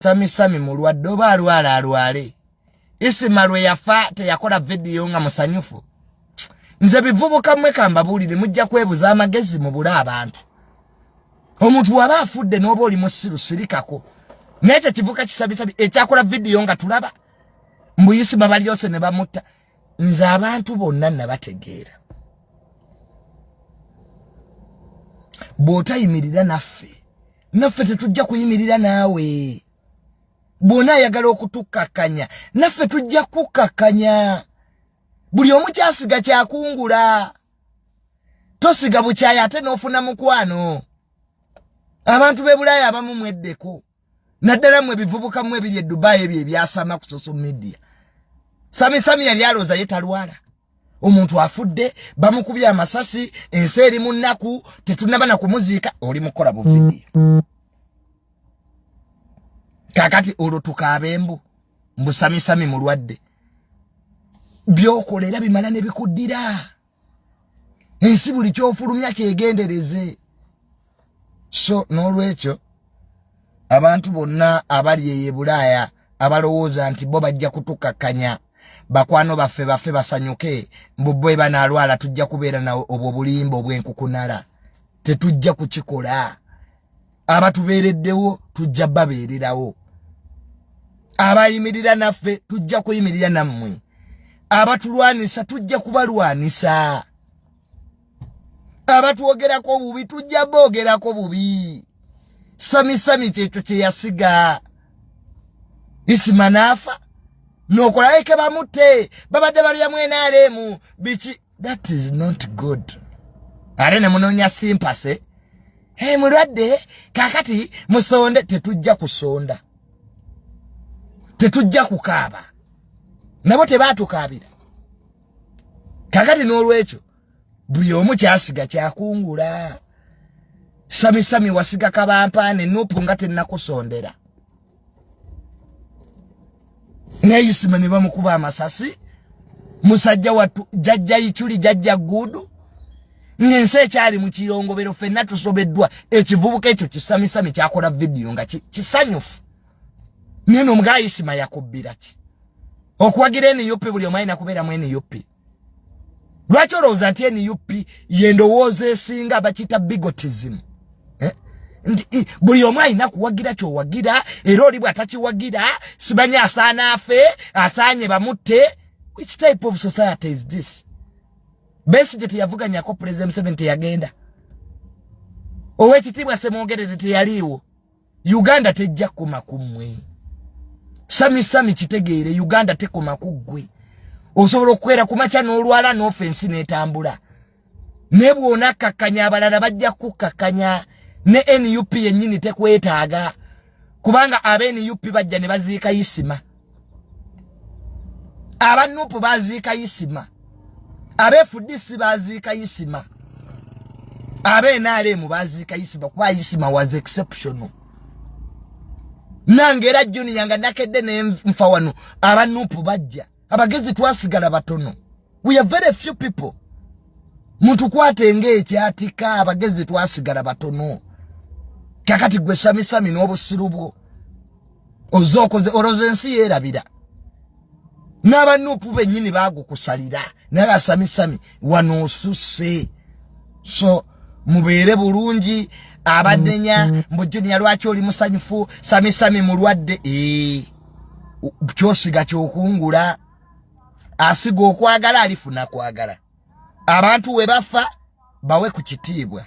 Sammy mulwadde oba alwale isima lwe yafa teyakola video nga musanyufu nze bivubuka mmwe kambabulire mujja kwebuza amagezi mu bula abantu omuntu waba afudde n'oba oli musiru sirikako n'ekyo kivuka kisabisabi ekyakola video nga tulaba mbuyisima balyose ne bamutta nze abantu bonna nabategeera bw'otayimirira naffe tetujja kuyimirira naawe bw'ona ayagala okutukkakanya naffe tujja kukkakanya buli omu kyasiga kyakungula tosiga bukyaya ate n'ofuna mukwano abantu b'e Bulaaya abamu mweddeko naddala mmwe bivubuka mmwe ebiri e Dubai ebyo ebyasama ku social media Sammy yali alooza ye talwala omuntu afudde bamukubye amasasi ensi eri mu nnaku tetunnaba na kumuziika oli mukola bu video kakati olwo tukaabembu mbu Sammy mulwadde byokolera bimala ne bikuddira ensi buli kyofulumya kyegendereze so n'olwekyo abantu bonna abali e Bulaaya abalowooza nti bo bajja kutukkakanya bakwano baffe basanyuke mbubwe banalwala tujja kubeera na obwo bulimbo obwenkukunala tetujja kukikola abatubeereddewo tujja babeererawo abayimirira naffe tujja kuyimirira nammwe abatulwanisa tujja kubalwanisa abatuogerako bubi tujja boogerako bubi Sammy kyekyo kye yasiga isima naafa nokola eke bamutte babadde balya mwenaalemu biki that is not good are ne munonya simpase mulwadde kakati musonde tetujja kusonda tetujja kukaaba nabo tebaatukaabira kakati n'olwekyo buli omu kyasiga kyakungula Sammy wasiga kabampaane nupu nga tennakusondera neyisima ne bamukuba amasasi musajja watu jajja ichuli jajja gudu ngense ekyali mu kiyongobero fenna tusobeddwa ekivubuka ekyo Sammy kyakola video nga kisanyufu neno mugayisima yakubbira ki okuwagira NUP buli omaina kubeera mu NUP lwaki olowooza nti NUP yendowooza esinga bakita bigotism buli omu alina kuwagira kyowagira era oli bw'atakiwagira sibanya asaana afe asaanye bamutte which type of society is this Besigye teyavuganyako President 7 teyagenda owekitiibwa Semwogerere teyaliiwo Uganda tejja kukoma kummwe Sammy kitegeere Uganda tekoma kuggwe osobola okukwera ku makya n'olwala n'ofensi n'etambula ne bw'ona kakkanya abalala bajja kukkakanya ne NUP yennyini tekwetaaga kubanga abe NUP bajja ne baziika isima abanupu baziika isima abefudisi baziika isima abe NRM baziika isima kuba isima was exceptional nangera junior nga nakedde ne nfa wano abanupu bajja abagezi twasigala batono we are very few people muntu kwatenge ekyatika abagezi twasigala batono kakati gwe Sammy n'obusiru bwo ozokoze orozensi yerabira n'abanupu bennyini bagukusalira naye Sammy wano osusse so mubeere bulungi abadenya mbujjuni lwaki oli musanyufu Sammy mulwadde Kyosiga kyokungula asiga okwagala alifuna kwagala abantu we bafa bawe ku kitiibwa